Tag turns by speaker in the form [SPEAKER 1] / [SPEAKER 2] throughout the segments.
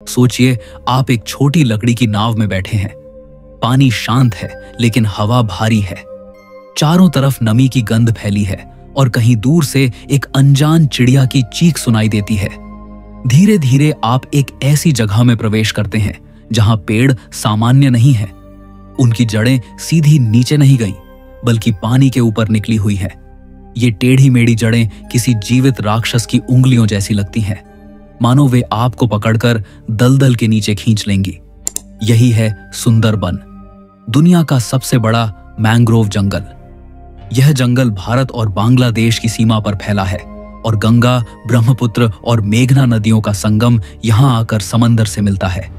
[SPEAKER 1] सोचिए, आप एक छोटी लकड़ी की नाव में बैठे हैं। पानी शांत है लेकिन हवा भारी है। चारों तरफ नमी की गंध फैली है और कहीं दूर से एक अनजान चिड़िया की चीख सुनाई देती है। धीरे धीरे आप एक ऐसी जगह में प्रवेश करते हैं जहां पेड़ सामान्य नहीं है। उनकी जड़ें सीधी नीचे नहीं गईं, बल्कि पानी के ऊपर निकली हुई हैं। ये टेढ़ी मेढ़ी जड़ें किसी जीवित राक्षस की उंगलियों जैसी लगती हैं, मानो वे आपको पकड़कर दलदल के नीचे खींच लेंगी। यही है सुंदरबन, दुनिया का सबसे बड़ा मैंग्रोव जंगल। यह जंगल भारत और बांग्लादेश की सीमा पर फैला है और गंगा, ब्रह्मपुत्र और मेघना नदियों का संगम यहां आकर समंदर से मिलता है।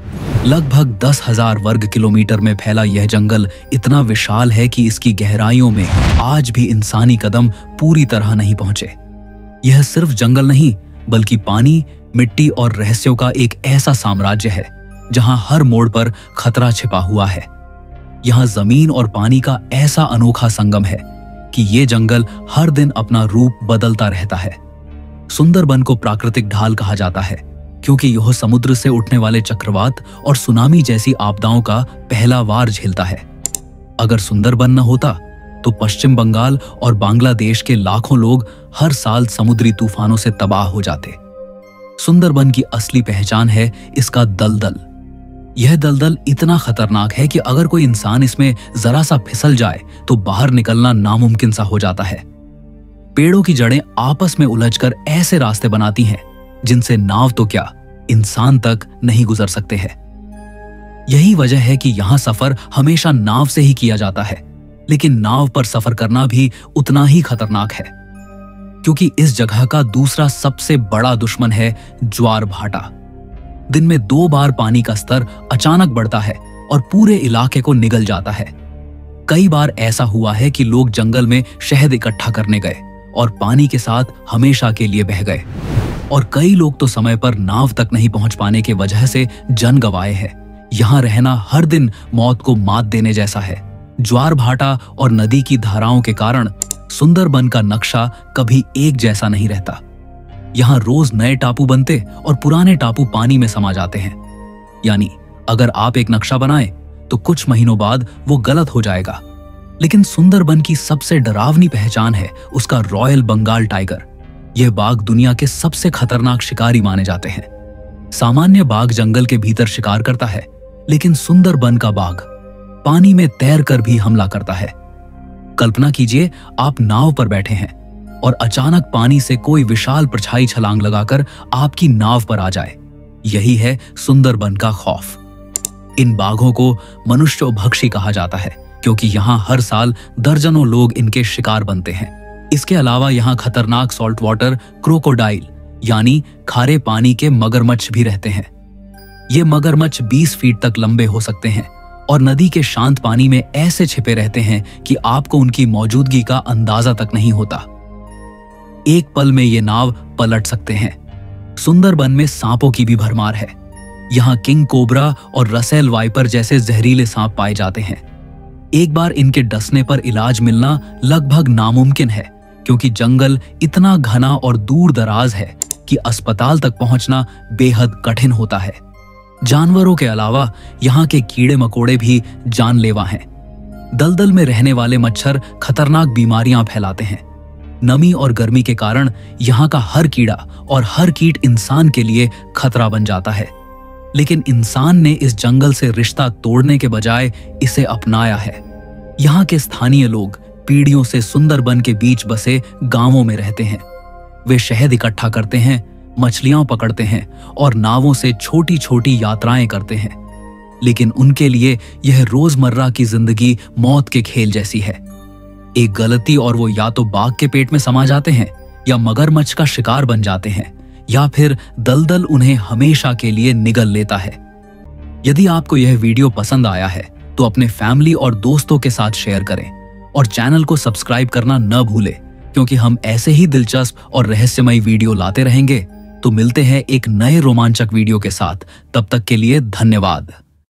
[SPEAKER 1] लगभग 10,000 वर्ग किलोमीटर में फैला यह जंगल इतना विशाल है कि इसकी गहराइयों में आज भी इंसानी कदम पूरी तरह नहीं पहुंचे। यह सिर्फ जंगल नहीं, बल्कि पानी, मिट्टी और रहस्यों का एक ऐसा साम्राज्य है जहां हर मोड़ पर खतरा छिपा हुआ है। यहां जमीन और पानी का ऐसा अनोखा संगम है कि ये जंगल हर दिन अपना रूप बदलता रहता है। सुंदरबन को प्राकृतिक ढाल कहा जाता है क्योंकि यह समुद्र से उठने वाले चक्रवात और सुनामी जैसी आपदाओं का पहला वार झेलता है। अगर सुंदरबन न होता तो पश्चिम बंगाल और बांग्लादेश के लाखों लोग हर साल समुद्री तूफानों से तबाह हो जाते। सुंदरबन की असली पहचान है इसका दलदल। यह दलदल इतना खतरनाक है कि अगर कोई इंसान इसमें जरा सा फिसल जाए तो बाहर निकलना नामुमकिन सा हो जाता है। पेड़ों की जड़ें आपस में उलझकर ऐसे रास्ते बनाती हैं जिनसे नाव तो क्या, इंसान तक नहीं गुजर सकते हैं। यही वजह है कि यहां सफर हमेशा नाव से ही किया जाता है, लेकिन नाव पर सफर करना भी उतना ही खतरनाक है क्योंकि इस जगह का दूसरा सबसे बड़ा दुश्मन है ज्वार भाटा। दिन में 2 बार पानी का स्तर अचानक बढ़ता है और पूरे इलाके को निगल जाता है। कई बार ऐसा हुआ है कि लोग जंगल में शहद इकट्ठा करने गए और पानी के साथ हमेशा के लिए बह गए, और कई लोग तो समय पर नाव तक नहीं पहुंच पाने की वजह से जान गंवाए हैं। यहां रहना हर दिन मौत को मात देने जैसा है। ज्वार भाटा और नदी की धाराओं के कारण सुंदरबन का नक्शा कभी एक जैसा नहीं रहता। यहां रोज नए टापू बनते और पुराने टापू पानी में समा जाते हैं। यानी अगर आप एक नक्शा बनाएं तो कुछ महीनों बाद वो गलत हो जाएगा। लेकिन सुंदरबन की सबसे डरावनी पहचान है उसका रॉयल बंगाल टाइगर। यह बाघ दुनिया के सबसे खतरनाक शिकारी माने जाते हैं। सामान्य बाघ जंगल के भीतर शिकार करता है, लेकिन सुंदरबन का बाघ पानी में तैरकर भी हमला करता है। कल्पना कीजिए, आप नाव पर बैठे हैं और अचानक पानी से कोई विशाल परछाई छलांग लगाकर आपकी नाव पर आ जाए। यही है सुंदरबन का खौफ। इन बाघों को मनुष्योभक्षी कहा जाता है क्योंकि यहाँ हर साल दर्जनों लोग इनके शिकार बनते हैं। इसके अलावा यहाँ खतरनाक सॉल्ट वाटर क्रोकोडाइल यानी खारे पानी के मगरमच्छ भी रहते हैं। ये मगरमच्छ 20 फीट तक लंबे हो सकते हैं और नदी के शांत पानी में ऐसे छिपे रहते हैं कि आपको उनकी मौजूदगी का अंदाजा तक नहीं होता। एक पल में ये नाव पलट सकते हैं। सुंदरबन में सांपों की भी भरमार है। यहाँ किंग कोबरा और रसेल वाइपर जैसे जहरीले सांप पाए जाते हैं। एक बार इनके डसने पर इलाज मिलना लगभग नामुमकिन है क्योंकि जंगल इतना घना और दूर दराज है कि अस्पताल तक पहुंचना बेहद कठिन होता है। जानवरों के अलावा यहाँ के कीड़े मकोड़े भी जानलेवा हैं। दलदल में रहने वाले मच्छर खतरनाक बीमारियां फैलाते हैं। नमी और गर्मी के कारण यहाँ का हर कीड़ा और हर कीट इंसान के लिए खतरा बन जाता है। लेकिन इंसान ने इस जंगल से रिश्ता तोड़ने के बजाय इसे अपनाया है। यहाँ के स्थानीय लोग पीढ़ियों से सुंदरबन के बीच बसे गांवों में रहते हैं। वे शहद इकट्ठा करते हैं, मछलियां पकड़ते हैं और नावों से छोटी छोटी यात्राएं करते हैं। लेकिन उनके लिए यह रोजमर्रा की जिंदगी मौत के खेल जैसी है। एक गलती और वो या तो बाघ के पेट में समा जाते हैं, या मगरमच्छ का शिकार बन जाते हैं, या फिर दलदल उन्हें हमेशा के लिए निगल लेता है। यदि आपको यह वीडियो पसंद आया है तो अपने फैमिली और दोस्तों के साथ शेयर करें और चैनल को सब्सक्राइब करना न भूलें, क्योंकि हम ऐसे ही दिलचस्प और रहस्यमयी वीडियो लाते रहेंगे। तो मिलते हैं एक नए रोमांचक वीडियो के साथ। तब तक के लिए धन्यवाद।